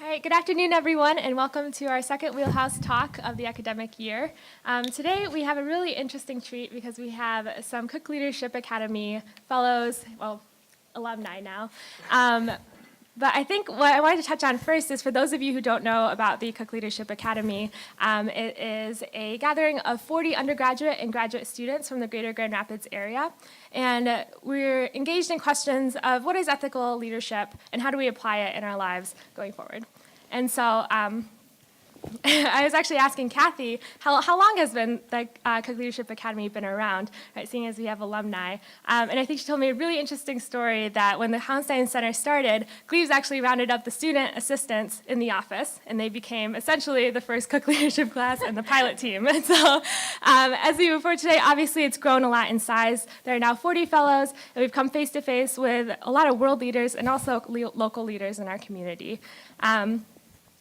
All right, good afternoon, everyone, and welcome to our second Wheelhouse Talk of the academic year. Today, we have a really interesting treat because we have some Cook Leadership Academy fellows, well, alumni now. But I think what I wanted to touch on first is for those of you who don't know about the Cook Leadership Academy, it is a gathering of 40 undergraduate and graduate students from the greater Grand Rapids area. And we're engaged in questions of what is ethical leadership and how do we apply it in our lives going forward. And so I was actually asking Kathy, how long has the Cook Leadership Academy been around, right, seeing as we have alumni? And I think she told me a really interesting story that when the Hounstein Center started, Gleaves actually rounded up the student assistants in the office, and they became essentially the first Cook Leadership class and the pilot team. And so as we move forward today, obviously it's grown a lot in size. There are now 40 fellows, and we've come face to face with a lot of world leaders and also local leaders in our community.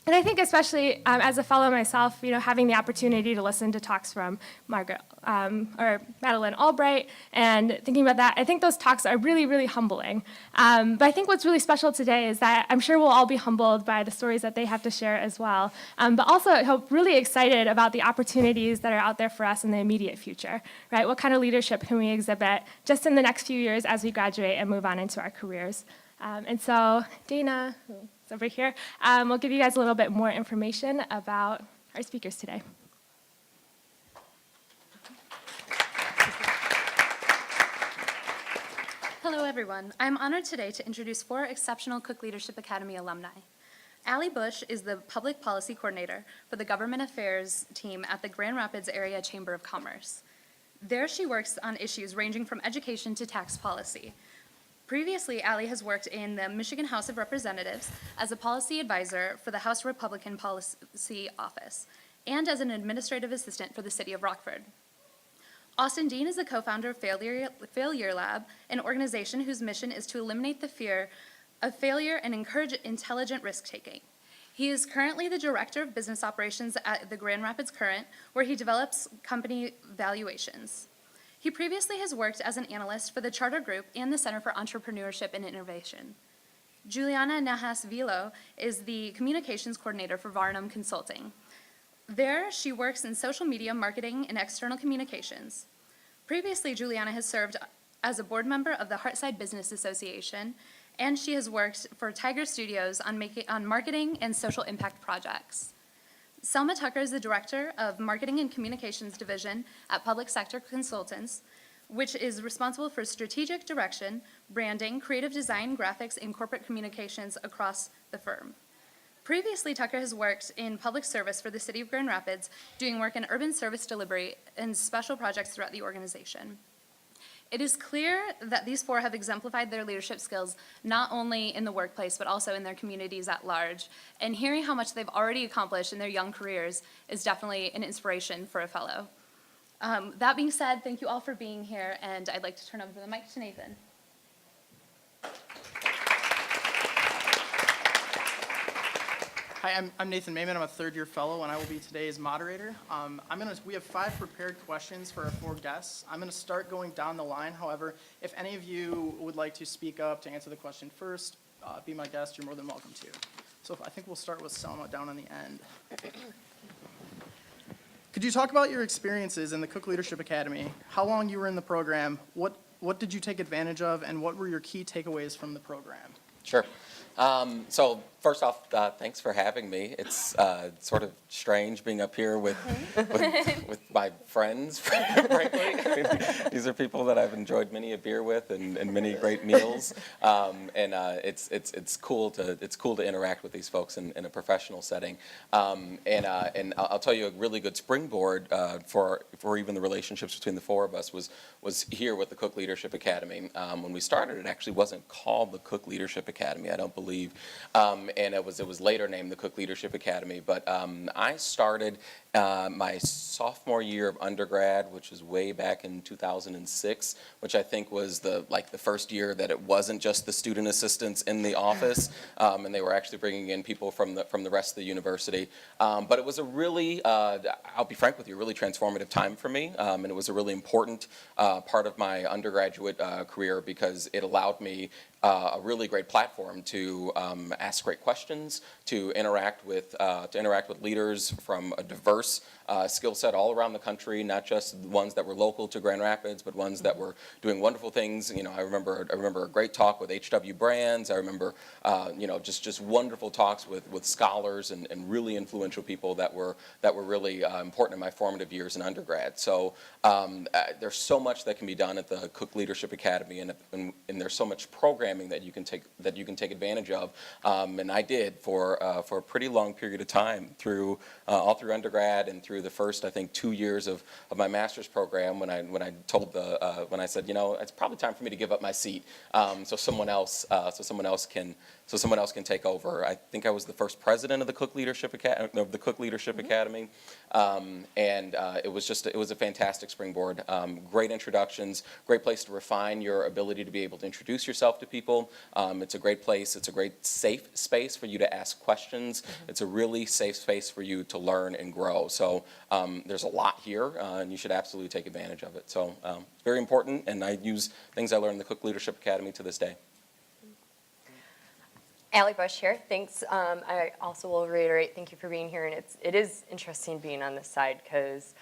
And I think especially as a fellow myself, having the opportunity to listen to talks from or Madeline Albright and thinking about that, I think those talks are really, really humbling. But I think what's really special today is that I'm sure we'll all be humbled by the stories that they have to share as well. But also I hope really excited about the opportunities that are out there for us in the immediate future, right? What kind of leadership can we exhibit just in the next few years as we graduate and move on into our careers? And so Dana, who's over here, we'll give you guys a little bit more information about our speakers today. Hello, everyone. I'm honored today to introduce 4 exceptional Cook Leadership Academy alumni. Allie Bush is the Public Policy Coordinator for the Government Affairs team at the Grand Rapids Area Chamber of Commerce. There she works on issues ranging from education to tax policy. Previously, Allie has worked in the Michigan House of Representatives as a policy advisor for the House Republican Policy Office and as an administrative assistant for the city of Rockford. Austin Dean is the co-founder of Failure Lab, an organization whose mission is to eliminate the fear of failure and encourage intelligent risk-taking. He is currently the Director of Business Operations at the Grand Rapids Current, where he develops company valuations. He previously has worked as an analyst for the Charter Group and the Center for Entrepreneurship and Innovation. Juliana Nahas-Vilo is the Communications Coordinator for Varnum Consulting. There, she works in social media marketing and external communications. Previously, Juliana has served as a board member of the Heartside Business Association, and she has worked for Tiger Studios on marketing and social impact projects. Selma Tucker is the Director of Marketing and Communications Division at Public Sector Consultants, which is responsible for strategic direction, branding, creative design, graphics, and corporate communications across the firm. Previously, Tucker has worked in public service for the City of Grand Rapids, doing work in urban service delivery and special projects throughout the organization. It is clear that these 4 have exemplified their leadership skills not only in the workplace but also in their communities at large. And hearing how much they've already accomplished in their young careers is definitely an inspiration for a fellow. That being said, thank you all for being here, and I'd like to turn over the mic to Nathan. Hi, I'm Nathan Mayman. I'm a third-year fellow, and I will be today's moderator. We have 5 prepared questions for our 4 guests. I'm going to start going down the line. However, if any of you would like to speak up to answer the question first, be my guest, you're more than welcome to. So I think we'll start with Selma down on the end. Could you talk about your experiences in the Cook Leadership Academy, how long you were in the program, what did you take advantage of, and what were your key takeaways from the program? Sure. So first off, thanks for having me. It's sort of strange being up here with my friends, frankly. I mean, these are people that I've enjoyed many a beer with and many great meals. It's cool to interact with these folks in a professional setting. And I'll tell you a really good springboard for even the relationships between the 4 of us was here with the Cook Leadership Academy. When we started, it actually wasn't called the Cook Leadership Academy, I don't believe. And it was later named the Cook Leadership Academy. But I started my sophomore year of undergrad, which was way back in 2006, which I think was the first year that it wasn't just the student assistants in the office, and they were actually bringing in people from the rest of the university. But it was a really, I'll be frank with you, a really transformative time for me, and it was a really important part of my undergraduate career because it allowed me a really great platform to ask great questions, to interact with leaders from a diverse skill set all around the country, not just ones that were local to Grand Rapids, but ones that were doing wonderful things. You know, I remember a great talk with H.W. Brands. I remember, just wonderful talks with scholars and really influential people that were really important in my formative years in undergrad. So there's so much that can be done at the Cook Leadership Academy, and there's so much programming that you can take advantage of. And I did for a pretty long period of time all through undergrad and through the first, I think, 2 years of my master's program when I said, you know, it's probably time for me to give up my seat so someone else can take over. I think I was the first president of the Cook Leadership Academy, and it was a fantastic springboard. Great introductions, great place to refine your ability to be able to introduce yourself to people. It's a great place. It's a great safe space for you to ask questions. It's a really safe space for you to learn and grow. So there's a lot here, and you should absolutely take advantage of it. So it's very important, and I use things I learned in the Cook Leadership Academy to this day. Allie Bush here. Thanks. I also will reiterate, thank you for being here. And it is interesting being on this side because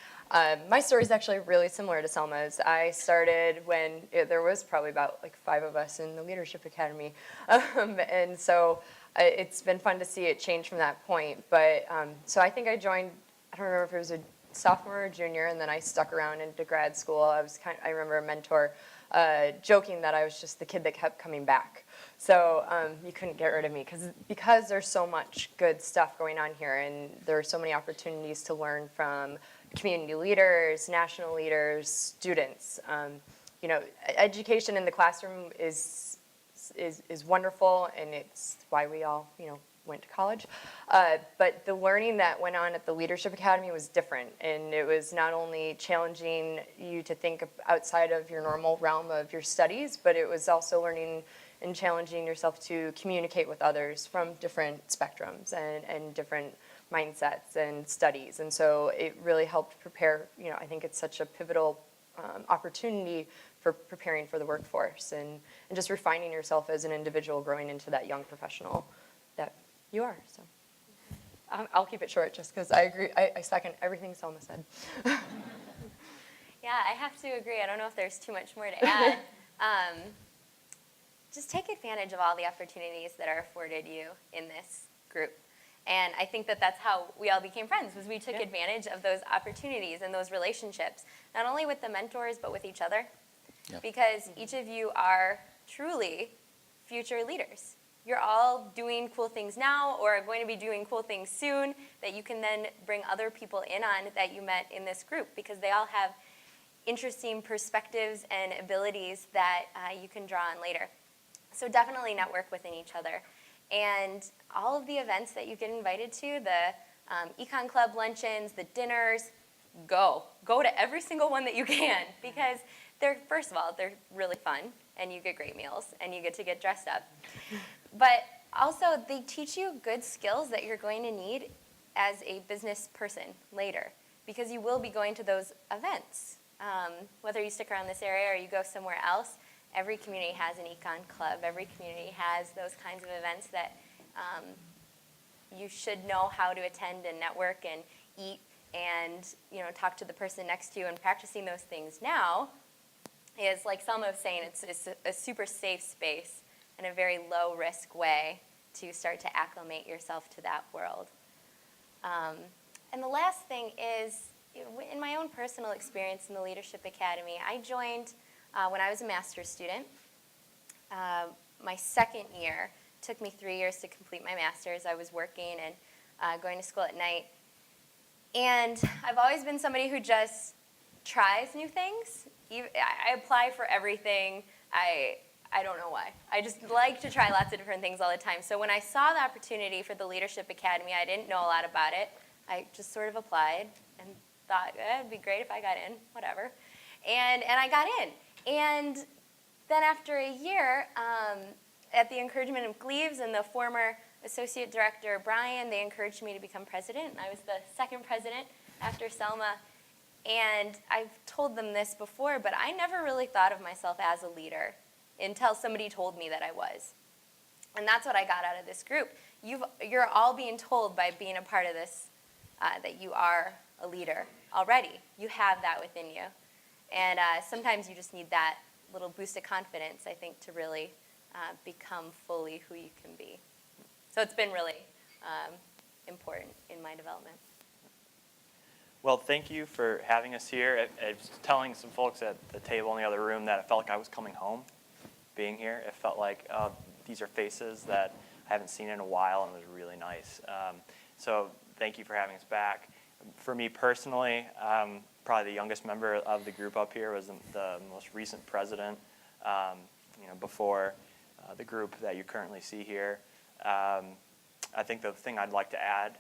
my story is actually really similar to Selma's. I started when there was probably about like 5 of us in the Leadership Academy. And so it's been fun to see it change from that point. But so I think I joined, I don't remember if it was a sophomore or junior, and then I stuck around into grad school. I remember a mentor joking that I was just the kid that kept coming back. So you couldn't get rid of me because there's so much good stuff going on here, and there are so many opportunities to learn from community leaders, national leaders, students. Education in the classroom is wonderful, and it's why we all went to college. But the learning that went on at the Leadership Academy was different, and it was not only challenging you to think outside of your normal realm of your studies, but it was also learning and challenging yourself to communicate with others from different spectrums and different mindsets and studies. And so it really helped prepare, I think it's such a pivotal opportunity for preparing for the workforce and just refining yourself as an individual growing into that young professional that you are. So I'll keep it short just because I agree. I second everything Selma said. Yeah, I have to agree. I don't know if there's too much more to add. Just take advantage of all the opportunities that are afforded you in this group. And I think that that's how we all became friends, was we took advantage of those opportunities and those relationships, not only with the mentors, but with each other. Yep. Because each of you are truly future leaders. You're all doing cool things now or are going to be doing cool things soon that you can then bring other people in on that you met in this group, because they all have interesting perspectives and abilities that you can draw on later. So definitely network within each other. And all of the events that you get invited to, the Econ Club luncheons, the dinners, go to every single one that you can, because first of all, they're really fun, and you get great meals, and you get to get dressed up. But also, they teach you good skills that you're going to need as a business person later, because you will be going to those events. Whether you stick around this area or you go somewhere else, every community has an econ club. Every community has those kinds of events that you should know how to attend and network and eat and talk to the person next to you. And practicing those things now is, like Selma was saying, it's a super safe space and a very low-risk way to start to acclimate yourself to that world. And the last thing is, in my own personal experience in the Leadership Academy, I joined when I was a master's student. My second year took me 3 years to complete my master's. I was working and going to school at night. And I've always been somebody who just tries new things. I apply for everything. I don't know why. I just like to try lots of different things all the time. So when I saw the opportunity for the Leadership Academy, I didn't know a lot about it. I just sort of applied and thought, it'd be great if I got in, whatever. And I got in. And then after a year, at the encouragement of Gleaves and the former associate director, Brian, they encouraged me to become president. And I was the second president after Selma. And I've told them this before, but I never really thought of myself as a leader until somebody told me that I was. And that's what I got out of this group. You're all being told by being a part of this that you are a leader already. You have that within you. And sometimes you just need that little boost of confidence, I think, to really become fully who you can be. So it's been really important in my development. Well, thank you for having us here. I was telling some folks at the table in the other room that it felt like I was coming home being here. It felt like these are faces that I haven't seen in a while, and it was really nice. So thank you for having us back. For me personally, probably the youngest member of the group up here was the most recent president, before the group that you currently see here. I think the thing I'd like to add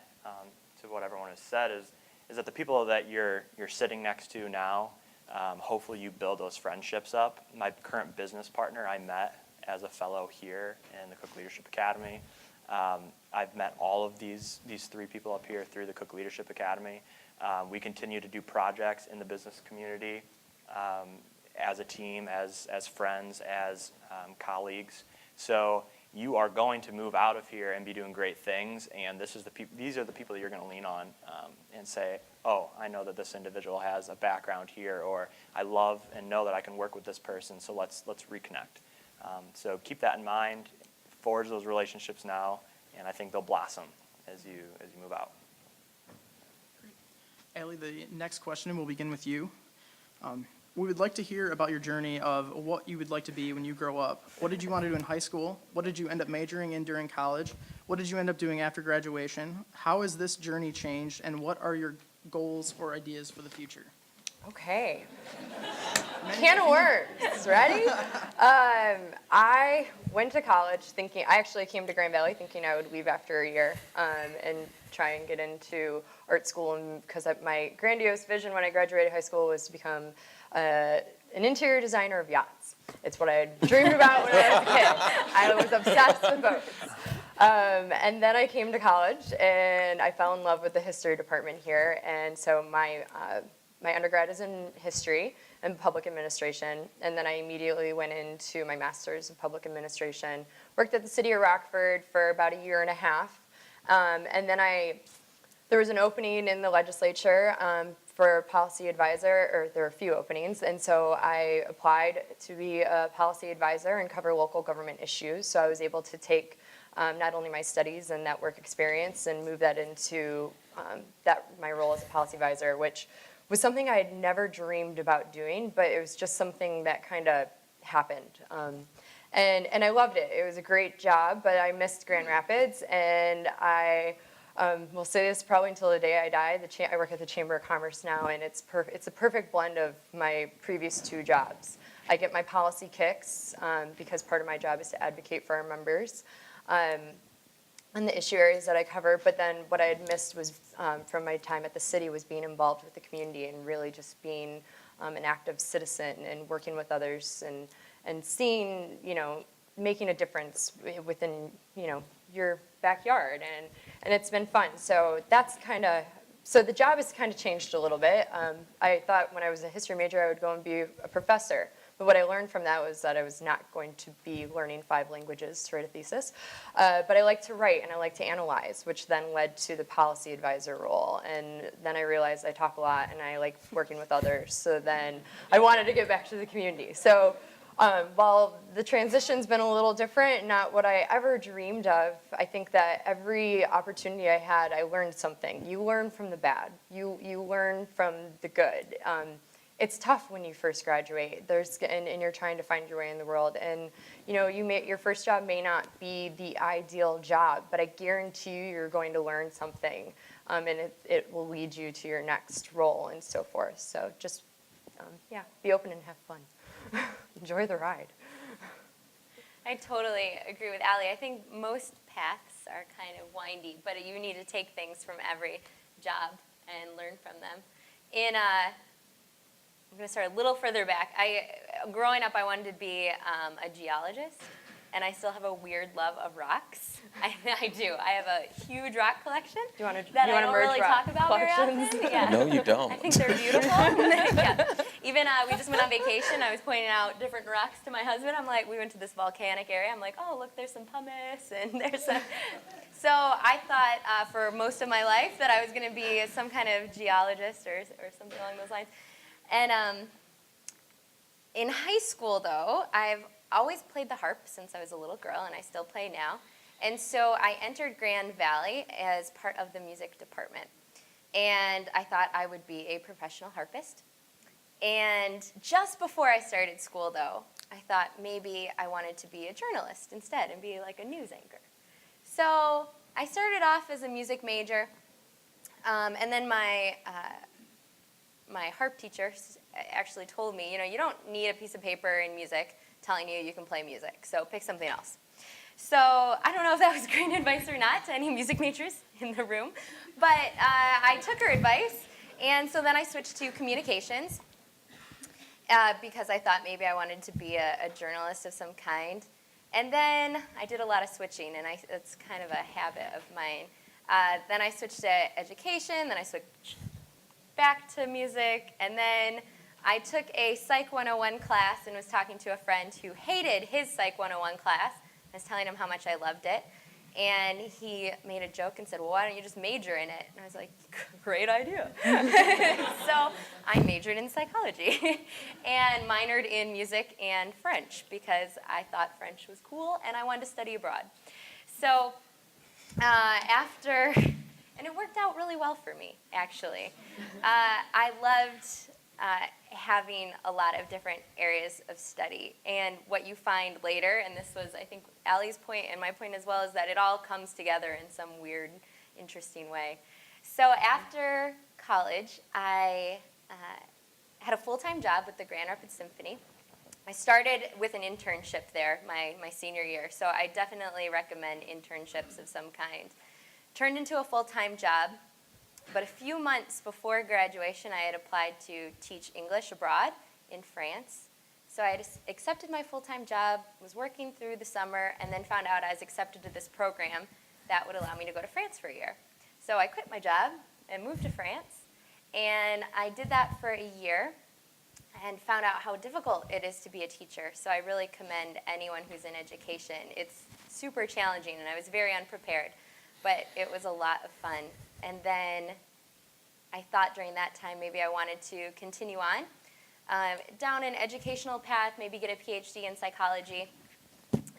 to what everyone has said is that the people that you're sitting next to now, hopefully you build those friendships up. My current business partner I met as a fellow here in the Cook Leadership Academy. I've met all of these three people up here through the Cook Leadership Academy. We continue to do projects in the business community as a team, as friends, as colleagues. So you are going to move out of here and be doing great things, and these are the people that you're going to lean on and say, oh, I know that this individual has a background here, or I love and know that I can work with this person, so let's reconnect. So keep that in mind, forge those relationships now, and I think they'll blossom as you move out. Allie, the next question will begin with you. We would like to hear about your journey of what you would like to be when you grow up. What did you want to do in high school? What did you end up majoring in during college? What did you end up doing after graduation? How has this journey changed, and what are your goals or ideas for the future? Okay. Can of worms, ready? I went to college thinking, I actually came to Grand Valley thinking I would leave after a year and try and get into art school, and because my grandiose vision when I graduated high school was to become an interior designer of yachts. It's what I had dreamed about when I was a kid. I was obsessed with boats. And then I came to college, and I fell in love with the history department here, and so my undergrad is in history and public administration, and then I immediately went into my master's in public administration, worked at the city of Rockford for about a year and a half, and then there was an opening in the legislature for a policy advisor, or there were a few openings, and so I applied to be a policy advisor and cover local government issues, so I was able to take not only my studies and that work experience and move that into my role as a policy advisor, which was something I had never dreamed about doing, but it was just something that kind of happened. And I loved it. It was a great job, but I missed Grand Rapids, and I will say this probably until the day I die. I work at the Chamber of Commerce now, and it's a perfect blend of my previous two jobs. I get my policy kicks because part of my job is to advocate for our members and the issue areas that I cover, but then what I had missed was from my time at the city was being involved with the community and really just being an active citizen and working with others and seeing, making a difference within, your backyard, and it's been fun. So so the job has kind of changed a little bit. I thought when I was a history major I would go and be a professor. But what I learned from that was that I was not going to be learning 5 languages to write a thesis. But I like to write and I like to analyze, which then led to the policy advisor role. And then I realized I talk a lot and I like working with others. So then I wanted to get back to the community. So while the transition's been a little different, not what I ever dreamed of, I think that every opportunity I had, I learned something. You learn from the bad. You learn from the good. It's tough when you first graduate. And you're trying to find your way in the world. And your first job may not be the ideal job, but I guarantee you're going to learn something, and it will lead you to your next role and so forth. So just be open and have fun. Enjoy the ride. I totally agree with Allie. I think most paths are kind of windy, but you need to take things from every job and learn from them. I'm going to start a little further back. Growing up, I wanted to be a geologist, and I still have a weird love of rocks. I do. I have a huge rock collection that I don't really talk about very often. Yeah. No, you don't. I think they're beautiful. Yeah. Even we just went on vacation. I was pointing out different rocks to my husband. I'm like, we went to this volcanic area. I'm like, oh, look, there's some pumice, and there's some. So I thought for most of my life that I was going to be some kind of geologist or something along those lines. And in high school, though, I've always played the harp since I was a little girl, and I still play now. And so I entered Grand Valley as part of the music department. And I thought I would be a professional harpist. And just before I started school, though, I thought maybe I wanted to be a journalist instead and be like a news anchor. So I started off as a music major, and then my harp teacher actually told me, you don't need a piece of paper in music telling you can play music, so pick something else. So I don't know if that was great advice or not to any music majors in the room, but I took her advice, and so then I switched to communications because I thought maybe I wanted to be a journalist of some kind. And then I did a lot of switching, and it's kind of a habit of mine. Then I switched to education, then I switched back to music, and then I took a Psych 101 class and was talking to a friend who hated his Psych 101 class. I was telling him how much I loved it, and he made a joke and said, well, why don't you just major in it? And I was like, great idea. So I majored in psychology and minored in music and French because I thought French was cool and I wanted to study abroad. So and it worked out really well for me, actually. I loved having a lot of different areas of study. And what you find later, and this was, I think, Allie's point and my point as well, is that it all comes together in some weird, interesting way. So after college, I had a full-time job with the Grand Rapids Symphony. I started with an internship there my senior year, so I definitely recommend internships of some kind. Turned into a full-time job. But a few months before graduation, I had applied to teach English abroad in France. So I had accepted my full-time job, was working through the summer, and then found out I was accepted to this program that would allow me to go to France for a year. So I quit my job and moved to France. And I did that for a year and found out how difficult it is to be a teacher. So I really commend anyone who's in education. It's super challenging, and I was very unprepared. But it was a lot of fun. And then I thought during that time maybe I wanted to continue on down an educational path, maybe get a PhD in psychology.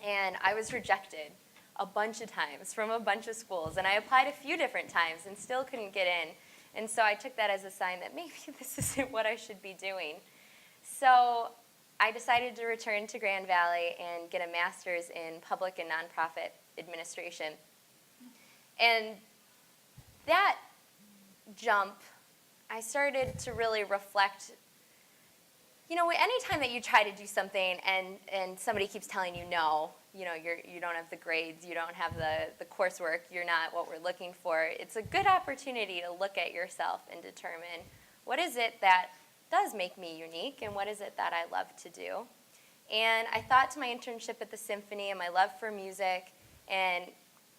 And I was rejected a bunch of times from a bunch of schools. And I applied a few different times and still couldn't get in. And so I took that as a sign that maybe this isn't what I should be doing. So I decided to return to Grand Valley and get a master's in public and nonprofit administration. And that jump, I started to really reflect, anytime that you try to do something and somebody keeps telling you no, you don't have the grades, you don't have the coursework, you're not what we're looking for, it's a good opportunity to look at yourself and determine what is it that does make me unique and what is it that I love to do. And I thought to my internship at the symphony and my love for music and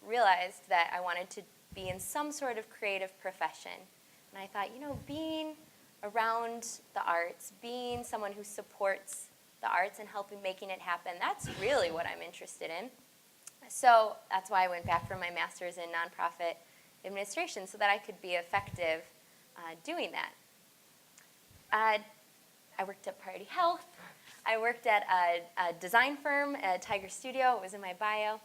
realized that I wanted to be in some sort of creative profession. And I thought, being around the arts, being someone who supports the arts and helping making it happen, that's really what I'm interested in. So that's why I went back for my master's in nonprofit administration so that I could be effective doing that. I worked at Priority Health. I worked at a design firm, Tiger Studio. It was in my bio.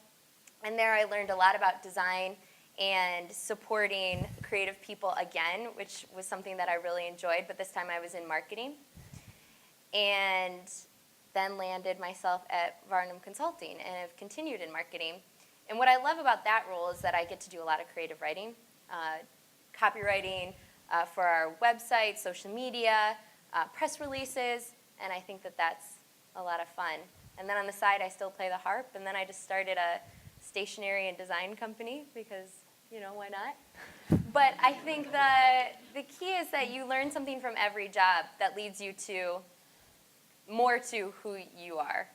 And there I learned a lot about design and supporting creative people again, which was something that I really enjoyed, but this time I was in marketing. And then landed myself at Varnum Consulting and have continued in marketing. And what I love about that role is that I get to do a lot of creative writing, copywriting for our website, social media, press releases, and I think that that's a lot of fun. And then on the side, I still play the harp, and then I just started a stationery and design company because, why not? But I think the key is that you learn something from every job that leads you to more to who you are.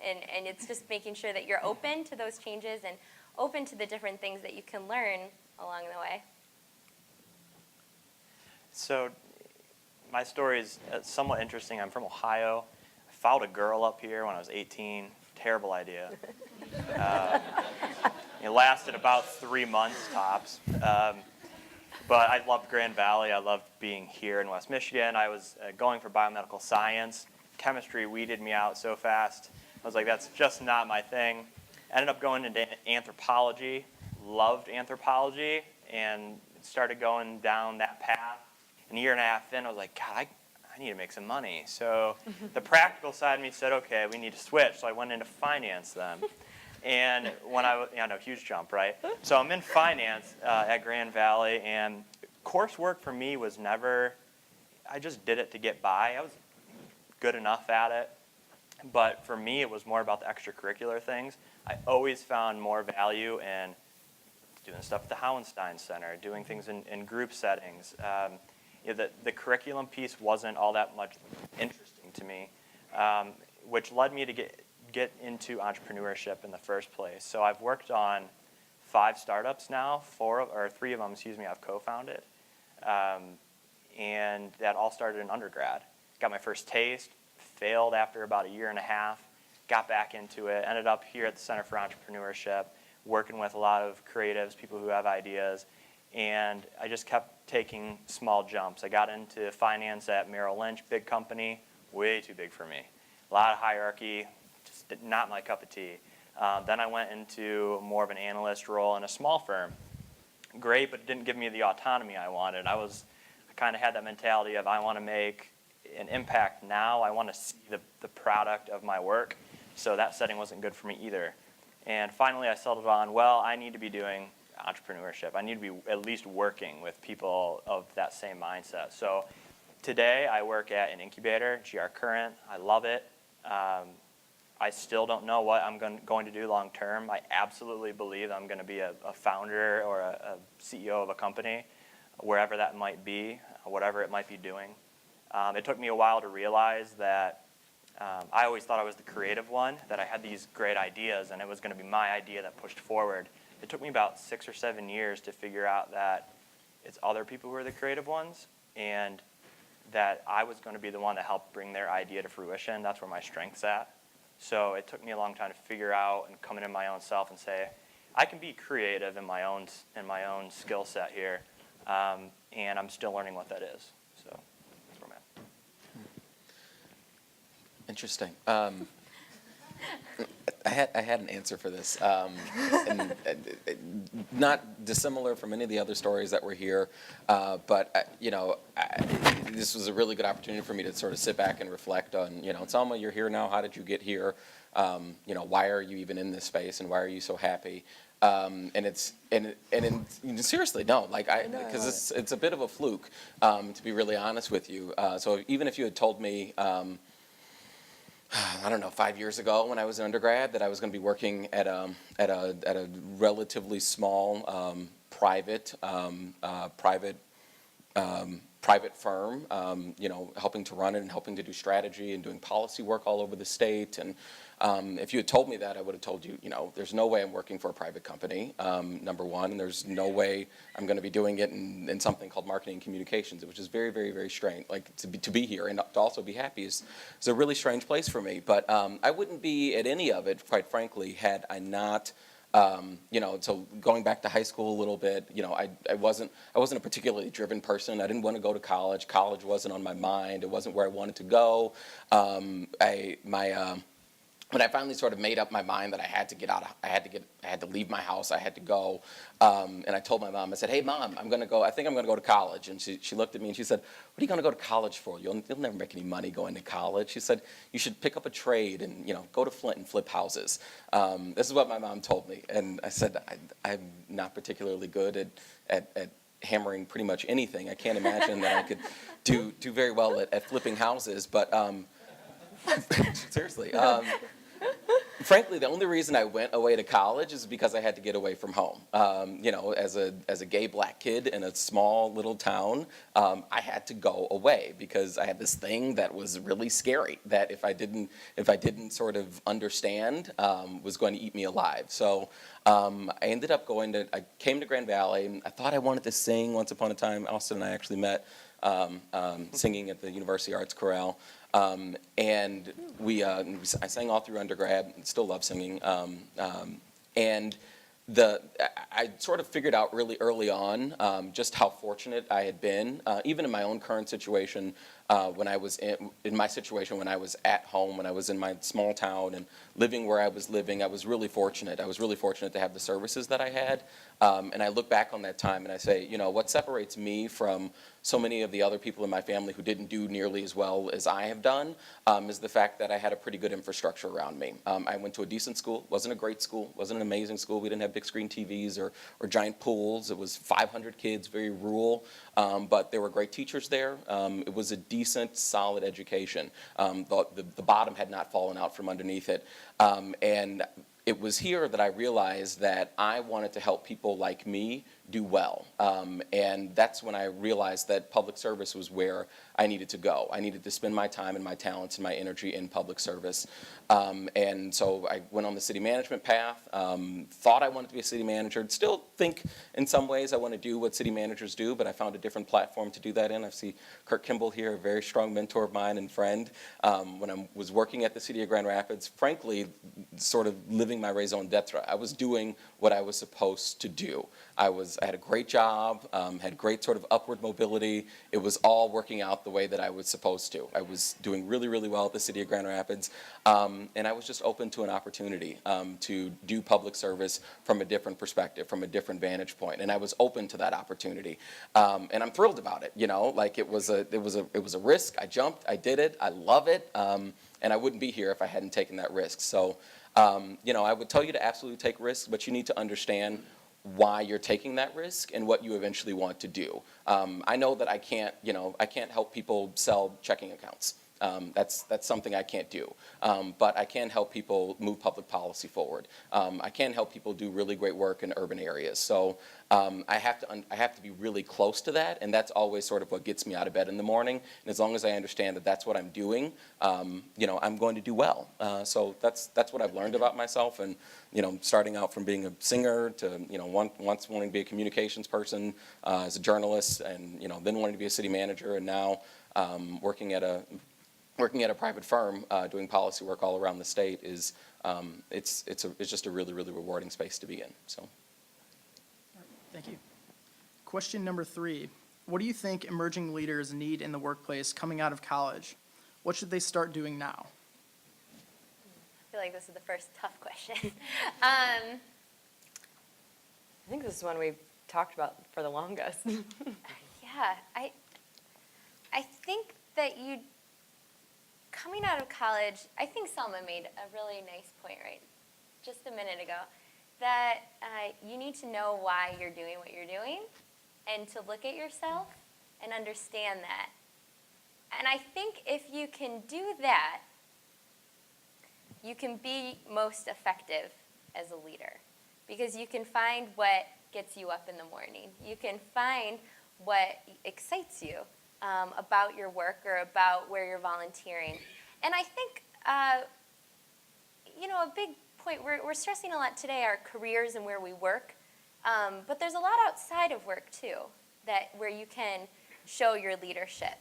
And it's just making sure that you're open to those changes and open to the different things that you can learn along the way. So my story is somewhat interesting. I'm from Ohio. I fouled a girl up here when I was 18. Terrible idea. It lasted about 3 months tops. But I loved Grand Valley. I loved being here in West Michigan. I was going for biomedical science. Chemistry weeded me out so fast. I was like, that's just not my thing. Ended up going into anthropology. Loved anthropology and started going down that path. And a year and a half in, I was like, God, I need to make some money. So the practical side of me said, okay, we need to switch. So I went into finance then. And when I know, huge jump, right? So I'm in finance at Grand Valley, and coursework for me was never, I just did it to get by. I was good enough at it. But for me, it was more about the extracurricular things. I always found more value in doing stuff at the Howenstein Center, doing things in group settings. The curriculum piece wasn't all that much interesting to me, which led me to get into entrepreneurship in the first place. So I've worked on 5 startups now, 3 of them, I've co-founded. And that all started in undergrad. Got my first taste, failed after about a year and a half, got back into it, ended up here at the Center for Entrepreneurship, working with a lot of creatives, people who have ideas, and I just kept taking small jumps. I got into finance at Merrill Lynch, big company, way too big for me. A lot of hierarchy, just not my cup of tea. Then I went into more of an analyst role in a small firm. Great, but it didn't give me the autonomy I wanted. I kind of had that mentality of I want to make an impact now. I want to see the product of my work. So that setting wasn't good for me either. And finally I settled on, well, I need to be doing entrepreneurship. I need to be at least working with people of that same mindset. So today I work at an incubator, GR Current. I love it. I still don't know what I'm going to do long term. I absolutely believe I'm going to be a founder or a CEO of a company, wherever that might be, whatever it might be doing. It took me a while to realize that I always thought I was the creative one, that I had these great ideas and it was going to be my idea that pushed forward. It took me about 6 or 7 years to figure out that it's other people who are the creative ones and that I was going to be the one to help bring their idea to fruition. That's where my strength's at. So it took me a long time to figure out and come into my own self and say, I can be creative in my own skill set here, and I'm still learning what that is. So that's where I'm at. Interesting. I had an answer for this, and not dissimilar from any of the other stories that were here, but this was a really good opportunity for me to sort of sit back and reflect on, Selma, you're here now. How did you get here? Why are you even in this space, and why are you so happy? Seriously, no, because it's a bit of a fluke, to be really honest with you. So even if you had told me, I don't know, 5 years ago when I was an undergrad, that I was going to be working at a relatively small private firm, helping to run it and helping to do strategy and doing policy work all over the state. And if you had told me that, I would have told you, there's no way I'm working for a private company, number one, and there's no way I'm going to be doing it in something called marketing and communications, which is very, very, very strange. Like to be here and to also be happy is a really strange place for me. But I wouldn't be at any of it, quite frankly, had I not. So going back to high school a little bit, I wasn't a particularly driven person. I didn't want to go to college. College wasn't on my mind. It wasn't where I wanted to go. When I finally sort of made up my mind that I had to get out, I had to leave my house. I had to go, and I told my mom. I said, "Hey, Mom, I'm gonna go. I think I'm gonna go to college." And she looked at me and she said, "What are you gonna go to college for? You'll never make any money going to college." She said, "You should pick up a trade and go to Flint and flip houses." This is what my mom told me, and I said, "I'm not particularly good at hammering pretty much anything. I can't imagine that I could do very well at flipping houses, but." Seriously. Frankly, the only reason I went away to college is because I had to get away from home. As a gay black kid in a small little town, I had to go away because I had this thing that was really scary that if I didn't sort of understand, was going to eat me alive. So I came to Grand Valley. I thought I wanted to sing once upon a time. Austin and I actually met singing at the University Arts Chorale. And I sang all through undergrad, and still love singing. And I sort of figured out really early on just how fortunate I had been, even in my own current situation, when I was in my situation when I was at home, when I was in my small town and living where I was living. I was really fortunate. I was really fortunate to have the services that I had. And I look back on that time and I say, you know, what separates me from so many of the other people in my family who didn't do nearly as well as I have done is the fact that I had a pretty good infrastructure around me. I went to a decent school, wasn't a great school, wasn't an amazing school. We didn't have big screen TVs or giant pools. It was 500 kids, very rural, but there were great teachers there. It was a decent, solid education. The bottom had not fallen out from underneath it. And it was here that I realized that I wanted to help people like me do well. And that's when I realized that public service was where I needed to go. I needed to spend my time and my talents and my energy in public service. And so I went on the city management path, thought I wanted to be a city manager, still think in some ways I want to do what city managers do, but I found a different platform to do that in. I see Kurt Kimball here, a very strong mentor of mine and friend. When I was working at the city of Grand Rapids, frankly, sort of living my raison d'etre. I was doing what I was supposed to do. I had a great job, had great sort of upward mobility. It was all working out the way that I was supposed to. I was doing really, really well at the city of Grand Rapids, and I was just open to an opportunity to do public service from a different perspective, from a different vantage point, and I was open to that opportunity, and I'm thrilled about it. You know, like it was a risk. I jumped. I did it. I love it, and I wouldn't be here if I hadn't taken that risk. So, you know, I would tell you to absolutely take risks, but you need to understand why you're taking that risk and what you eventually want to do. I know that I can't help people sell checking accounts. That's something I can't do. But I can help people move public policy forward. I can help people do really great work in urban areas. So I have to be really close to that, and that's always sort of what gets me out of bed in the morning. And as long as I understand that that's what I'm doing, you know, I'm going to do well. So that's what I've learned about myself. And you know, starting out from being a singer to once wanting to be a communications person, as a journalist, and then wanting to be a city manager, and now working at a private firm doing policy work all around the state is it's just a really, really rewarding space to be in. So. Thank you. Question number 3. What do you think emerging leaders need in the workplace coming out of college? What should they start doing now? I feel like this is the first tough question. I think this is one we've talked about for the longest. Yeah, I think that coming out of college, I think Selma made a really nice point right just a minute ago, that you need to know why you're doing what you're doing and to look at yourself and understand that. And I think if you can do that, you can be most effective as a leader, because you can find what gets you up in the morning. You can find what excites you about your work or about where you're volunteering. And I think, a big point, we're stressing a lot today our careers and where we work, but there's a lot outside of work too, where you can show your leadership.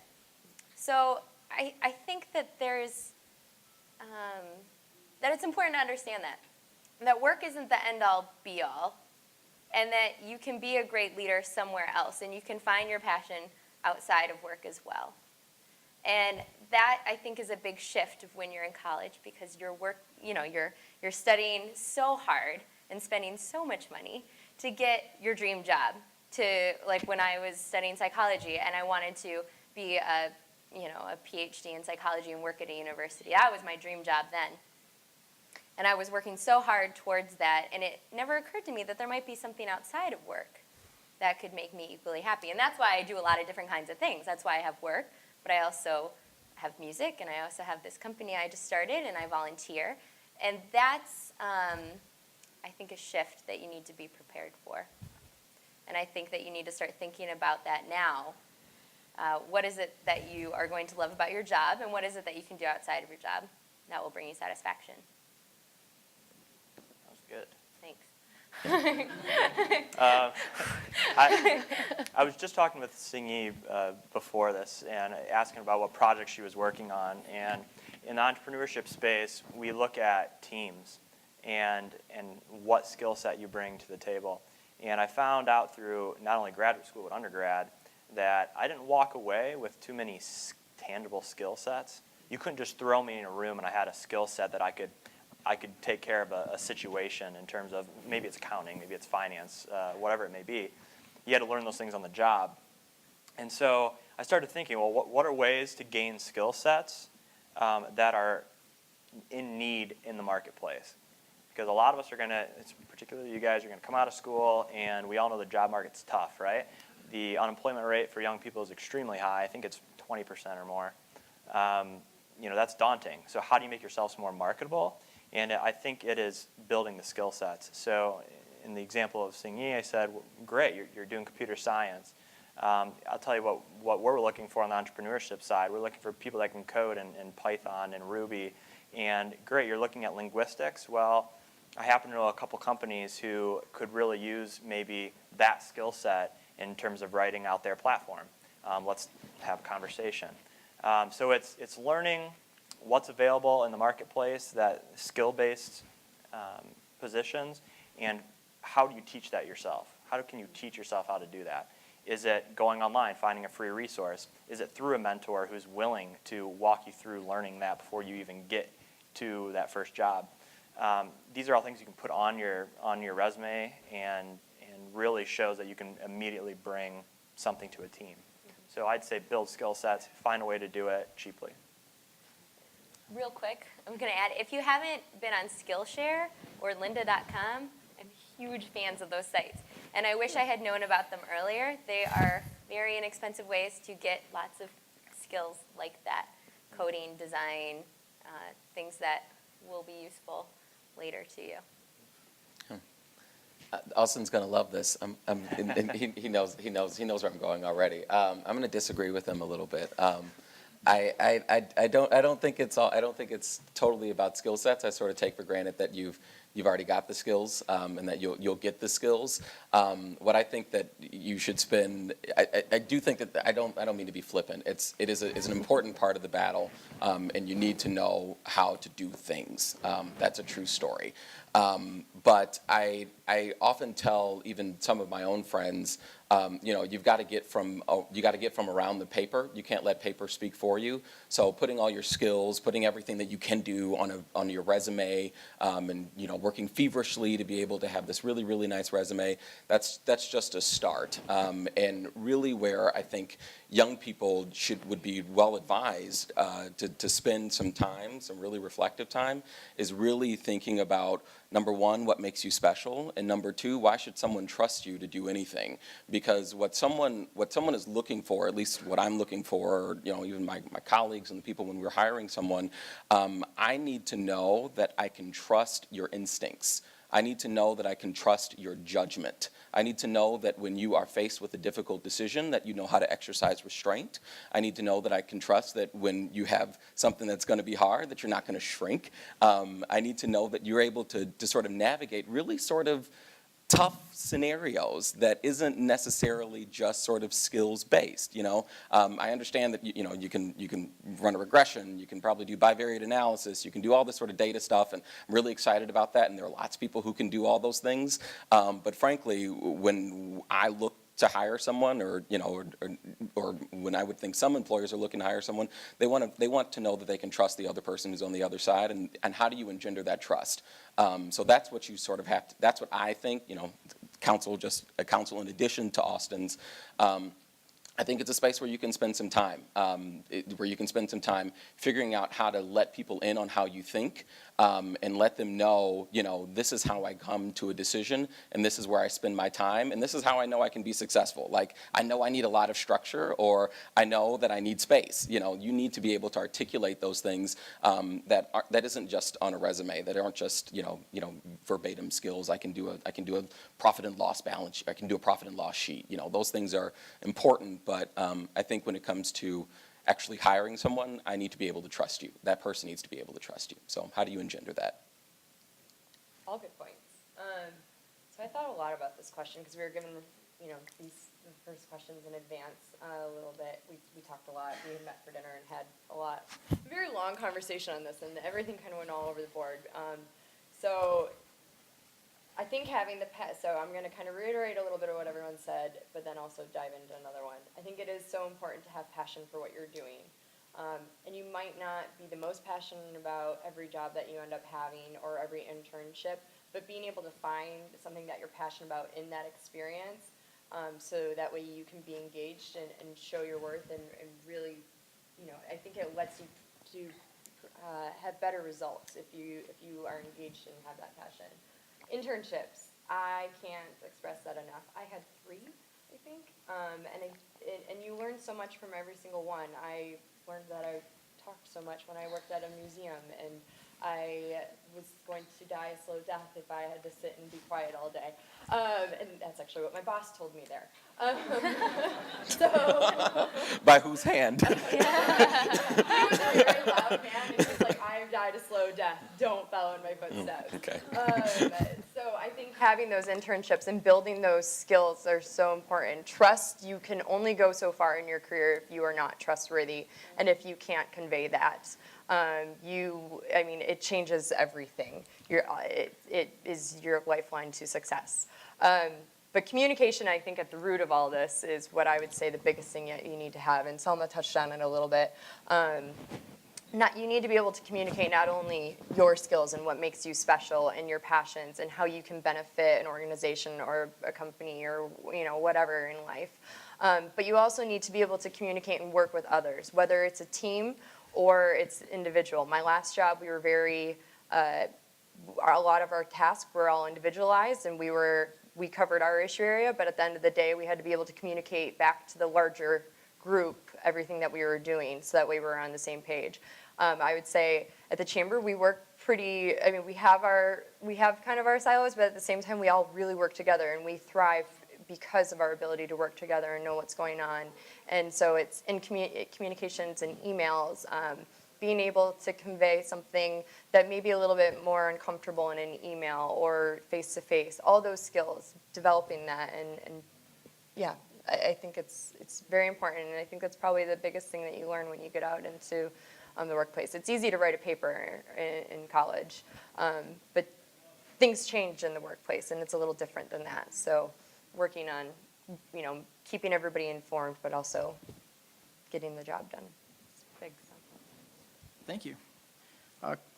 So I think that that it's important to understand that work isn't the end-all, be-all, and that you can be a great leader somewhere else, and you can find your passion outside of work as well. And that, I think, is a big shift of when you're in college, because you're studying so hard and spending so much money to get your dream job. Like when I was studying psychology and I wanted to be a PhD in psychology and work at a university, that was my dream job then. And I was working so hard towards that, and it never occurred to me that there might be something outside of work that could make me equally happy. And that's why I do a lot of different kinds of things. That's why I have work, but I also have music, and I also have this company I just started, and I volunteer. And that's, I think, a shift that you need to be prepared for. And I think that you need to start thinking about that now. What is it that you are going to love about your job, and what is it that you can do outside of your job that will bring you satisfaction? Good. Thanks. I was just talking with Singy before this and asking about what projects she was working on. And in the entrepreneurship space, we look at teams and what skill set you bring to the table. And I found out through not only graduate school but undergrad that I didn't walk away with too many tangible skill sets. You couldn't just throw me in a room and I had a skill set that I could take care of a situation in terms of maybe it's accounting, maybe it's finance, whatever it may be. You had to learn those things on the job. And so I started thinking, well, what are ways to gain skill sets that are in need in the marketplace? Because a lot of us are going to, particularly you guys, are going to come out of school, and we all know the job market's tough, right? The unemployment rate for young people is extremely high. I think it's 20% or more. That's daunting. So how do you make yourselves more marketable? And I think it is building the skill sets. So in the example of Singy, I said, well, great, you're doing computer science. I'll tell you what we're looking for on the entrepreneurship side. We're looking for people that can code in Python and Ruby. And great, you're looking at linguistics. Well, I happen to know a couple companies who could really use maybe that skill set in terms of writing out their platform. Let's have a conversation. So it's learning what's available in the marketplace, that skill-based positions, and how do you teach that yourself? How can you teach yourself how to do that? Is it going online, finding a free resource? Is it through a mentor who's willing to walk you through learning that before you even get to that first job? These are all things you can put on your resume and really shows that you can immediately bring something to a team. So I'd say build skill sets, find a way to do it cheaply. Real quick, I'm going to add, if you haven't been on Skillshare or lynda.com, I'm huge fans of those sites. And I wish I had known about them earlier. They are very inexpensive ways to get lots of skills like that, coding, design, things that will be useful later to you. Austin's going to love this. And he knows where I'm going already. I'm going to disagree with him a little bit. I don't think it's totally about skill sets. I sort of take for granted that you've already got the skills and that you'll get the skills. What I think that you should spend, I do think that I don't mean to be flippant. It's an important part of the battle, and you need to know how to do things. That's a true story. But I often tell even some of my own friends, you've got to get from around the paper. You can't let paper speak for you. So putting all your skills, putting everything that you can do on your resume, and working feverishly to be able to have this really, really nice resume, that's just a start. And really where I think young people would be well advised to spend some time, some really reflective time, is really thinking about, number one, what makes you special, and number two, why should someone trust you to do anything? Because what someone is looking for, at least what I'm looking for, or even my colleagues and the people when we're hiring someone, I need to know that I can trust your instincts. I need to know that I can trust your judgment. I need to know that when you are faced with a difficult decision, that you know how to exercise restraint. I need to know that I can trust that when you have something that's going to be hard, that you're not going to shrink. I need to know that you're able to sort of navigate really sort of tough scenarios that isn't necessarily just sort of skills based. I understand that you can run a regression, you can probably do bivariate analysis, you can do all this sort of data stuff, and I'm really excited about that. And there are lots of people who can do all those things. But frankly, when I look to hire someone, or when I would think some employers are looking to hire someone, they want to know that they can trust the other person who's on the other side, and how do you engender that trust? So that's what you sort of have to, that's what I think, counsel in addition to Austin's. I think it's a space where you can spend some time, figuring out how to let people in on how you think, and let them know, this is how I come to a decision, and this is where I spend my time, and this is how I know I can be successful. Like, I know I need a lot of structure, or I know that I need space. You need to be able to articulate those things that isn't just on a resume, that aren't just verbatim skills. I can do a profit and loss balance. I can do a profit and loss sheet. Those things are important. But I think when it comes to actually hiring someone, I need to be able to trust you. That person needs to be able to trust you. So how do you engender that? All good points. So I thought a lot about this question because we were given, these first questions in advance a little bit. We talked a lot. We had met for dinner and had a very long conversation on this, and everything kind of went all over the board. So I think having so I'm going to kind of reiterate a little bit of what everyone said, but then also dive into another one. I think it is so important to have passion for what you're doing. And you might not be the most passionate about every job that you end up having or every internship, but being able to find something that you're passionate about in that experience, so that way you can be engaged and show your worth and really, I think it lets you to have better results if you are engaged and have that passion. Internships, I can't express that enough. I had 3, I think, and you learn so much from every single one. I learned that I talked so much when I worked at a museum, and I was going to die a slow death if I had to sit and be quiet all day. And that's actually what my boss told me there. So By whose hand? he was a very loud man, and he's like, I've died a slow death. Don't follow in my footsteps. Okay. So I think having those internships and building those skills are so important. Trust, you can only go so far in your career if you are not trustworthy and if you can't convey that. It changes everything. It is your lifeline to success. But communication, I think, at the root of all this is what I would say the biggest thing that you need to have, and Selma touched on it a little bit. You need to be able to communicate not only your skills and what makes you special and your passions and how you can benefit an organization or a company or whatever in life, but you also need to be able to communicate and work with others, whether it's a team or it's individual. My last job, we were a lot of our tasks were all individualized, and we covered our issue area, but at the end of the day, we had to be able to communicate back to the larger group everything that we were doing, so that way we were on the same page. I would say at the chamber, we work we have kind of our silos, but at the same time, we all really work together, and we thrive because of our ability to work together and know what's going on. And so it's in communications and emails, being able to convey something that may be a little bit more uncomfortable in an email or face-to-face, all those skills, developing that, and yeah, I think it's very important, and I think that's probably the biggest thing that you learn when you get out into the workplace. It's easy to write a paper in college, but things change in the workplace, and it's a little different than that. So working on, keeping everybody informed, but also getting the job done. It's big. So. Thank you.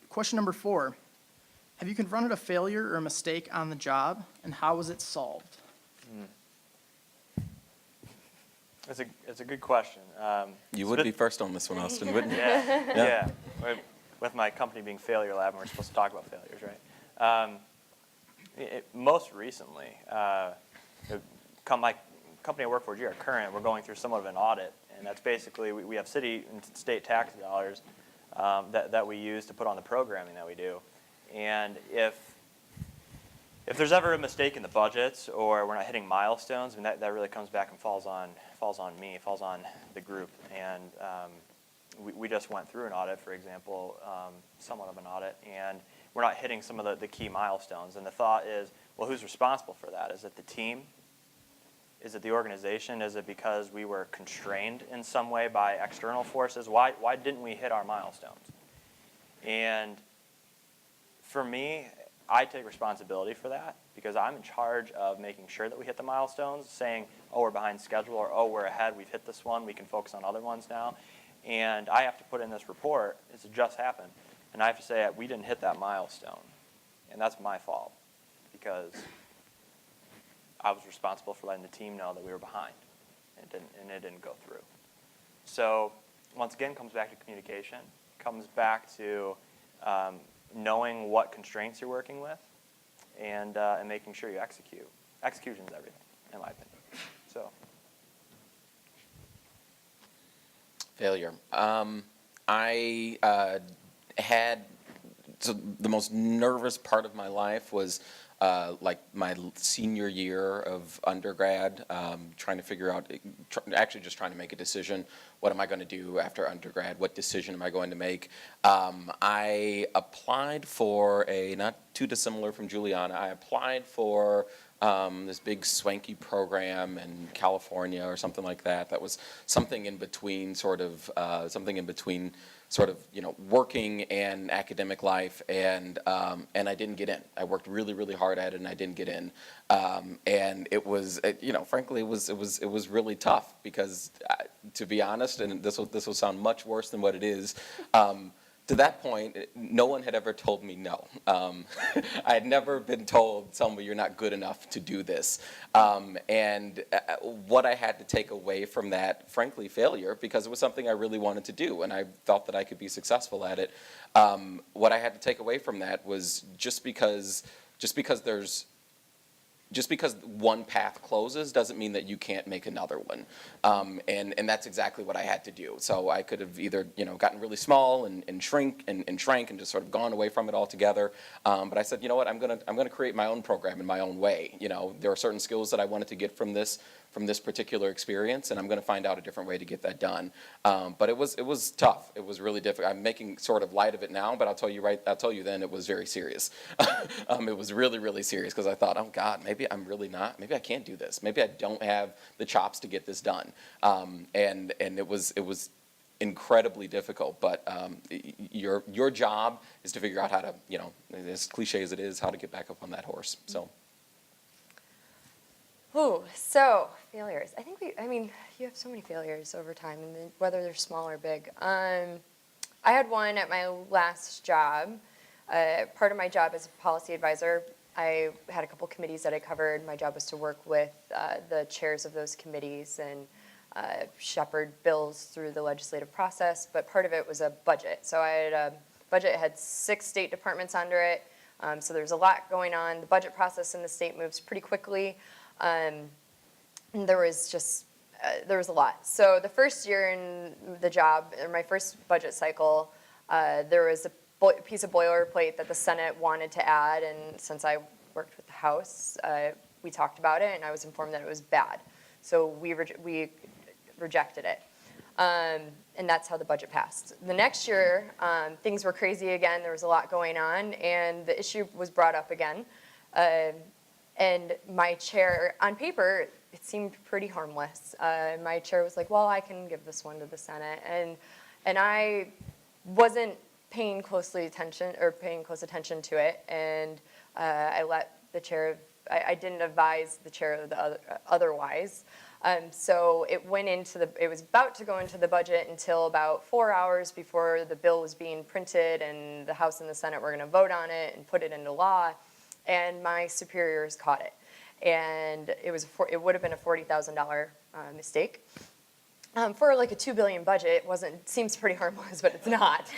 Question number 4. Have you confronted a failure or a mistake on the job, and how was it solved? It's a good question. You would be first on this one, Austin, wouldn't you? Yeah. With my company being Failure Lab, and we're supposed to talk about failures, right? Most recently, my company I work for, GR Current, we're going through somewhat of an audit, and that's basically we have city and state tax dollars that we use to put on the programming that we do, and if there's ever a mistake in the budgets or we're not hitting milestones, that really comes back and falls on me, falls on the group. And we just went through an audit, for example, somewhat of an audit, and we're not hitting some of the key milestones. And the thought is, well, who's responsible for that? Is it the team? Is it the organization? Is it because we were constrained in some way by external forces? Why didn't we hit our milestones? And for me, I take responsibility for that because I'm in charge of making sure that we hit the milestones, saying, oh, we're behind schedule, or oh, we're ahead, we've hit this one, we can focus on other ones now. And I have to put in this report, it's just happened, and I have to say we didn't hit that milestone. And that's my fault because I was responsible for letting the team know that we were behind, and it didn't go through. So once again, comes back to communication, comes back to knowing what constraints you're working with, and making sure you execute. Execution is everything, in my opinion. So. Failure. So the most nervous part of my life was like my senior year of undergrad, trying to figure out, actually just trying to make a decision. What am I going to do after undergrad? What decision am I going to make? I applied for not too dissimilar from Juliana, I applied for this big swanky program in California or something like that. That was something in between working and academic life, and I didn't get in. I worked really, really hard at it, and I didn't get in. And it was, frankly, it was really tough because, to be honest, and this will sound much worse than what it is. To that point, no one had ever told me no. I had never been told, Selma, you're not good enough to do this. And what I had to take away from that, frankly, failure, because it was something I really wanted to do, and I felt that I could be successful at it. What I had to take away from that was just because one path closes doesn't mean that you can't make another one. And that's exactly what I had to do. So I could have either, gotten really small and shrank and just sort of gone away from it altogether. But I said, you know what, I'm gonna create my own program in my own way. There are certain skills that I wanted to get from this particular experience, and I'm going to find out a different way to get that done. But it was tough. It was really difficult. I'm making sort of light of it now, but I'll tell you then it was very serious. It was really, really serious because I thought, oh God, maybe I can't do this. Maybe I don't have the chops to get this done. And it was incredibly difficult, but your job is to figure out how to, as cliche as it is, how to get back up on that horse. So. Oh, so failures. You have so many failures over time, and whether they're small or big. I had one at my last job. Part of my job as a policy advisor, I had a couple committees that I covered. My job was to work with the chairs of those committees and shepherd bills through the legislative process, but part of it was a budget. So I had a budget, it had 6 state departments under it, so there's a lot going on. The budget process in the state moves pretty quickly. There was a lot. So the first year in the job, or my first budget cycle, there was a piece of boilerplate that the Senate wanted to add, and since I worked with the House, we talked about it, and I was informed that it was bad. So we rejected it. And that's how the budget passed. The next year, things were crazy again. There was a lot going on, and the issue was brought up again. And my chair, on paper, it seemed pretty harmless. My chair was like, well, I can give this one to the Senate. And I wasn't paying close attention to it. And I let the chair, I didn't advise the chair of the otherwise. So it was about to go into the budget until about 4 hours before the bill was being printed, and the House and the Senate were gonna vote on it and put it into law. And my superiors caught it, and it would have been a $40,000 mistake. For like a $2 billion budget, seems pretty harmless, but it's not.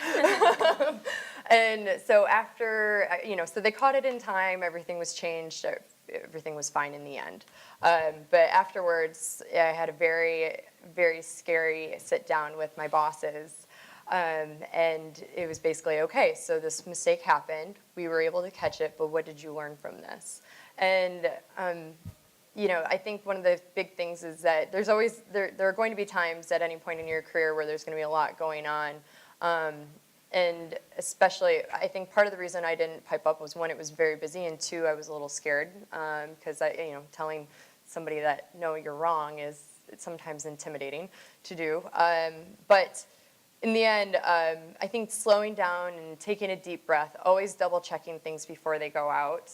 And so after, so they caught it in time. Everything was changed. Everything was fine in the end. But afterwards, I had a very, very scary sit down with my bosses. And it was basically, okay, so this mistake happened. We were able to catch it, but what did you learn from this? And, I think one of the big things is that there are going to be times at any point in your career where there's going to be a lot going on. And especially, I think part of the reason I didn't pipe up was, one, it was very busy, and 2, I was a little scared because telling somebody that, no, you're wrong it's sometimes intimidating to do. But in the end, I think slowing down and taking a deep breath, always double checking things before they go out,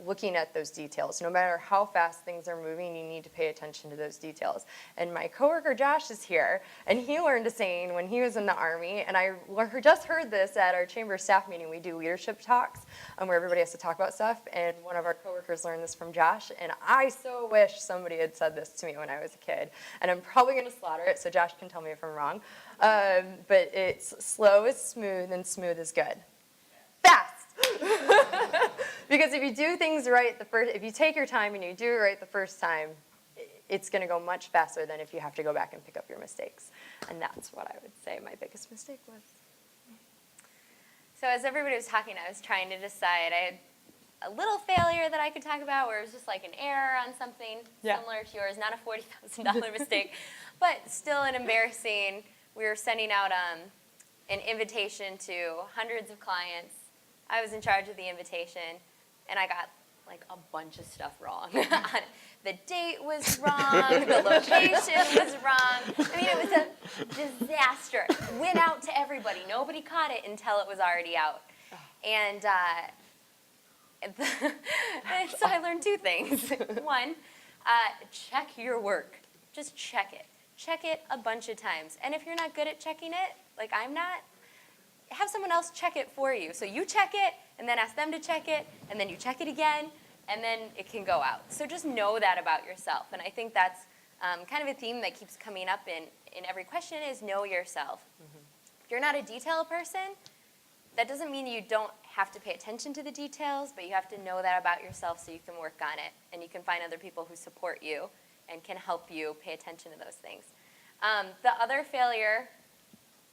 looking at those details. No matter how fast things are moving, you need to pay attention to those details. And my coworker Josh is here, and he learned a saying when he was in the Army, and I just heard this at our chamber staff meeting. We do leadership talks where everybody has to talk about stuff, and one of our coworkers learned this from Josh, and I so wish somebody had said this to me when I was a kid. And I'm probably going to slaughter it, so Josh can tell me if I'm wrong. But it's slow is smooth and smooth is good. Fast! Because if you do things right if you take your time and you do it right the first time, it's going to go much faster than if you have to go back and pick up your mistakes. And that's what I would say my biggest mistake was. So as everybody was talking, I was trying to decide. I had a little failure that I could talk about where it was just like an error on something similar to yours, not a $40,000 mistake, but still an embarrassing. We were sending out an invitation to hundreds of clients. I was in charge of the invitation, and I got like a bunch of stuff wrong. The date was wrong, the location was wrong. I mean, it was a disaster. Went out to everybody. Nobody caught it until it was already out. And so I learned two things. One, check your work. Just check it. Check it a bunch of times. And if you're not good at checking it, like I'm not, have someone else check it for you. So you check it, and then ask them to check it, and then you check it again, and then it can go out. So just know that about yourself. And I think that's kind of a theme that keeps coming up in every question is know yourself. If you're not a detail person, that doesn't mean you don't have to pay attention to the details, but you have to know that about yourself so you can work on it, and you can find other people who support you and can help you pay attention to those things. The other failure,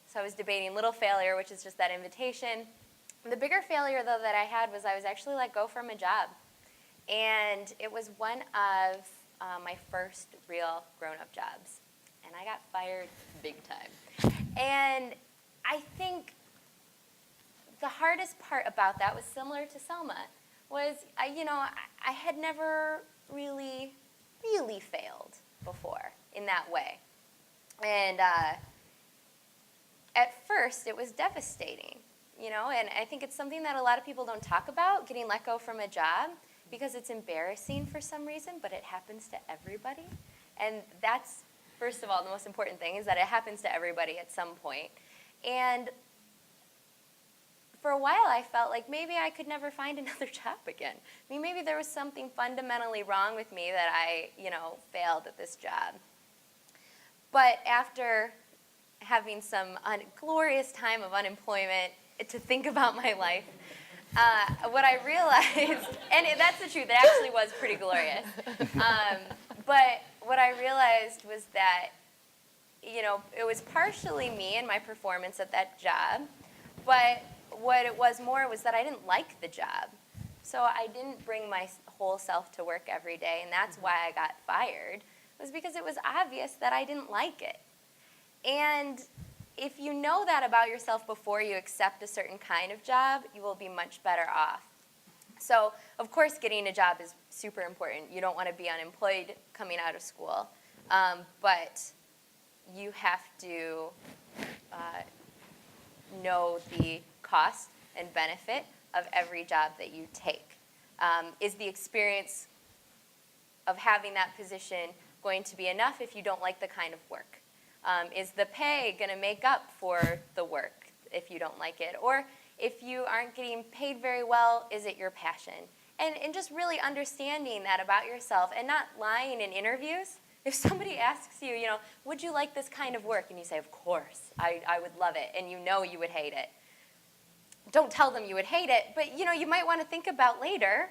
so I was debating little failure, which is just that invitation. The bigger failure, though, that I had was I was actually let go from a job. And it was one of my first real grown-up jobs. And I got fired big time. And I think the hardest part about that was similar to Selma, was I had never really failed before in that way. And at first, it was devastating, and I think it's something that a lot of people don't talk about, getting let go from a job, because it's embarrassing for some reason, but it happens to everybody. And that's, first of all, the most important thing is that it happens to everybody at some point. And for a while, I felt like maybe I could never find another job again. I mean, maybe there was something fundamentally wrong with me that I, failed at this job. But after having some glorious time of unemployment to think about my life, what I realized, and that's the truth, it actually was pretty glorious. But what I realized was that, it was partially me and my performance at that job, but what it was more was that I didn't like the job. So I didn't bring my whole self to work every day, and that's why I got fired, was because it was obvious that I didn't like it. And if you know that about yourself before you accept a certain kind of job, you will be much better off. So, of course, getting a job is super important. You don't want to be unemployed coming out of school. But you have to know the cost and benefit of every job that you take. Is the experience of having that position going to be enough if you don't like the kind of work? Is the pay going to make up for the work if you don't like it? Or if you aren't getting paid very well, is it your passion? And just really understanding that about yourself and not lying in interviews. If somebody asks you, would you like this kind of work? And you say, of course, I would love it. And you would hate it. Don't tell them you would hate it, but you might want to think about later,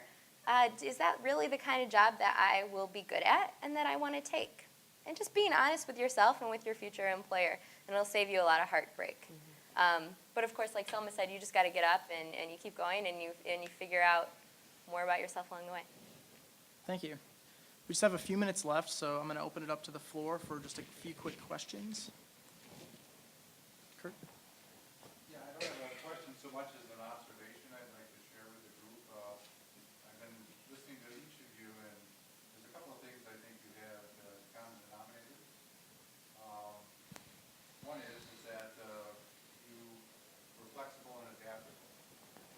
is that really the kind of job that I will be good at and that I want to take? And just being honest with yourself and with your future employer, and it'll save you a lot of heartbreak. But of course, like Selma said, you just got to get up and you keep going and you figure out more about yourself along the way. Thank you. We just have a few minutes left, so I'm going to open it up to the floor for just a few quick questions. Kurt? Yeah, I don't have a question so much as an observation I'd like to share with the group. I've been listening to each of you, and there's a couple of things I think you have as common denominators. One is that you were flexible and adaptable.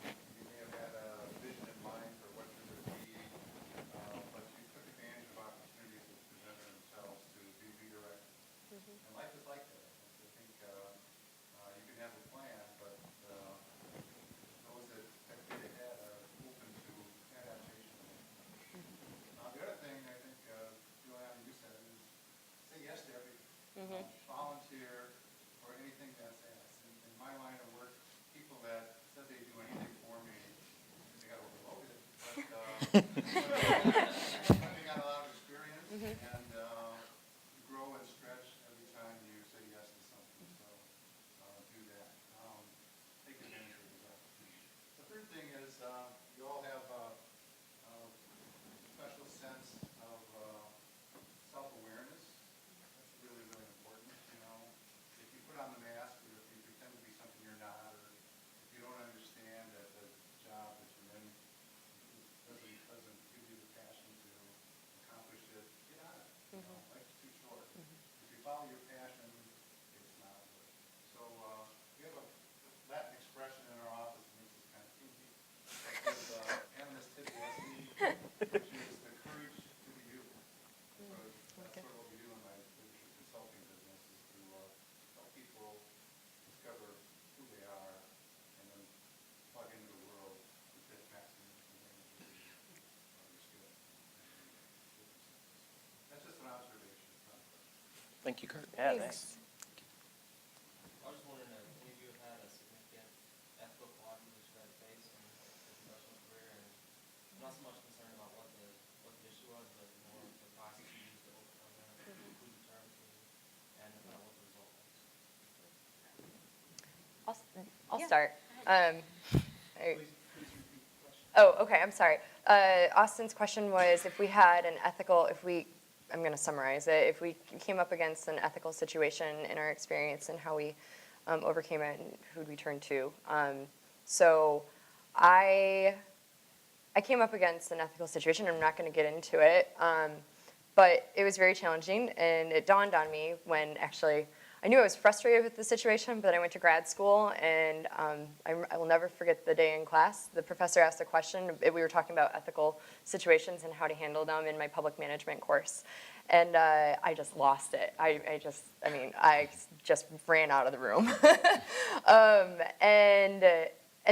You may have had a vision in mind for what you would be, but you took advantage of opportunities that presented themselves to be redirected. And life is like that. I think you can have a plan, but those that have been ahead are open to adaptation. The other thing I think, Juliana, you said is say yes to everything. Volunteer for anything that's asked. In my line of work, people that said they'd do anything for me, they got overloaded, but they got a lot of experience and grow and stretch every time you say yes to something. So do that. Take advantage of those opportunities. The third thing is you all have a special sense of self-awareness. That's really, really important. If you put on the mask or if you pretend to be something you're not, or if you don't understand that the job that you're in doesn't Thank you, Kurt. Yeah, thanks. I was just wondering if any of you have had a significant ethical quality which you had to face in your professional career, and I'm not so much concerned about what the issue was, but more the process you used to overcome that, who you turned to, and what the result was. I'll start. Oh, okay, I'm sorry. Austin's question was if we had an ethical, I'm going to summarize it, if we came up against an ethical situation in our experience and how we overcame it and who'd we turn to. So I came up against an ethical situation. I'm not going to get into it, but it was very challenging, and it dawned on me when actually I knew I was frustrated with the situation, but I went to grad school, and I will never forget the day in class. The professor asked a question. We were talking about ethical situations and how to handle them in my public management course, and I just lost it. I just ran out of the room, and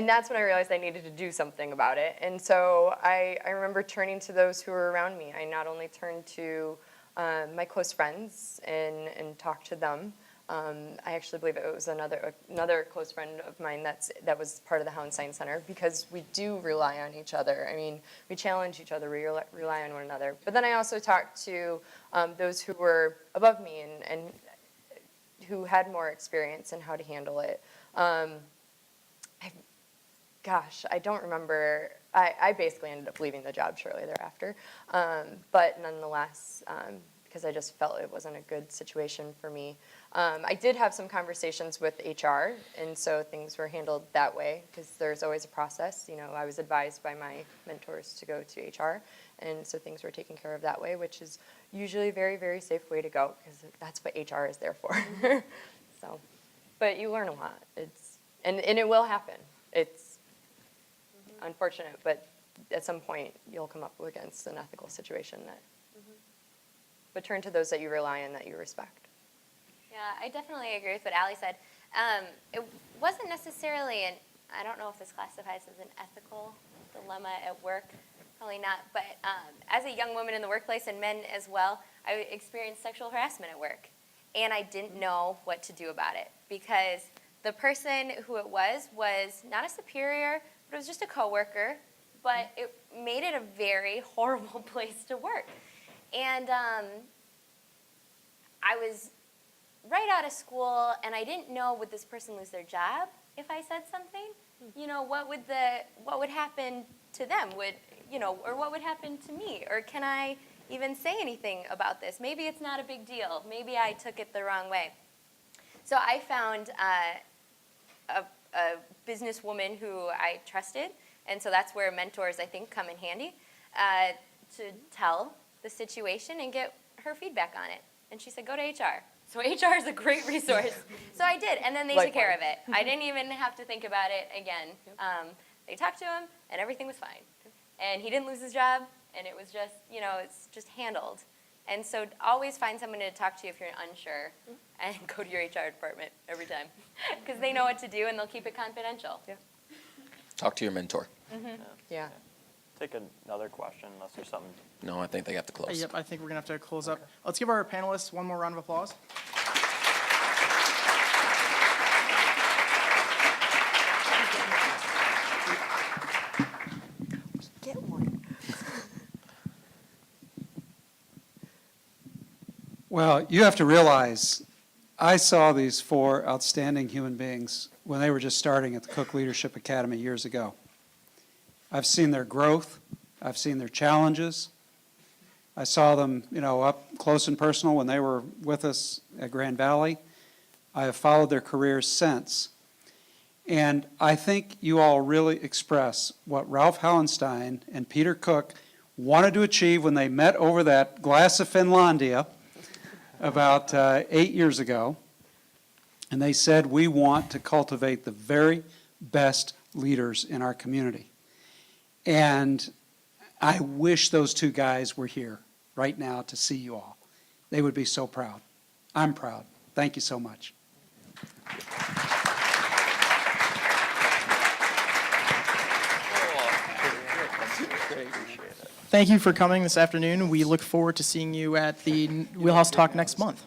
that's when I realized I needed to do something about it. And so I remember turning to those who were around me. I not only turned to my close friends and talked to them. I actually believe it was another close friend of mine that was part of the Hauenstein Center, because we do rely on each other. I mean, we challenge each other, we rely on one another. But then I also talked to those who were above me and who had more experience in how to handle it. I don't remember. I basically ended up leaving the job shortly thereafter. But nonetheless, because I just felt it wasn't a good situation for me. I did have some conversations with HR, and so things were handled that way, because there's always a process. You know, I was advised by my mentors to go to HR, and so things were taken care of that way, which is usually a very, very safe way to go, because that's what HR is there for. So, but you learn a lot. And it will happen. It's unfortunate, but at some point you'll come up against an ethical situation but turn to those that you rely on, that you respect. Yeah, I definitely agree with what Allie said. It wasn't necessarily I don't know if this classifies as an ethical dilemma at work, probably not, but as a young woman in the workplace, and men as well, I experienced sexual harassment at work, and I didn't know what to do about it, because the person who it was not a superior, but it was just a coworker, but it made it a very horrible place to work. And I was right out of school, and I didn't know, would this person lose their job if I said something? You know, what would happen to them? Or what would happen to me? Or can I even say anything about this? Maybe it's not a big deal. Maybe I took it the wrong way. So I found a businesswoman who I trusted, and so that's where mentors, I think, come in handy, to tell the situation and get her feedback on it. And she said, go to HR. So HR is a great resource. So I did, and then they took care of it. I didn't even have to think about it again. They talked to him, and everything was fine. And he didn't lose his job, and it was just, it's just handled. And so always find someone to talk to if you're unsure, and go to your HR department every time, because they know what to do, and they'll keep it confidential. Yeah. Talk to your mentor. Yeah. Take another question unless there's something. No, I think they have to close. Yep, I think we're going to have to close up. Let's give our panelists one more round of applause. Get one. Well, you have to realize, I saw these four outstanding human beings when they were just starting at the Cook Leadership Academy years ago. I've seen their growth. I've seen their challenges. I saw them, up close and personal when they were with us at Grand Valley. I have followed their careers since. And I think you all really express what Ralph Hauenstein and Peter Cook wanted to achieve when they met over that glass of Finlandia about 8 years ago. And they said, we want to cultivate the very best leaders in our community. And I wish those two guys were here right now to see you all. They would be so proud. I'm proud. Thank you so much. Thank you for coming this afternoon. We look forward to seeing you at the Wheelhouse Talk next month.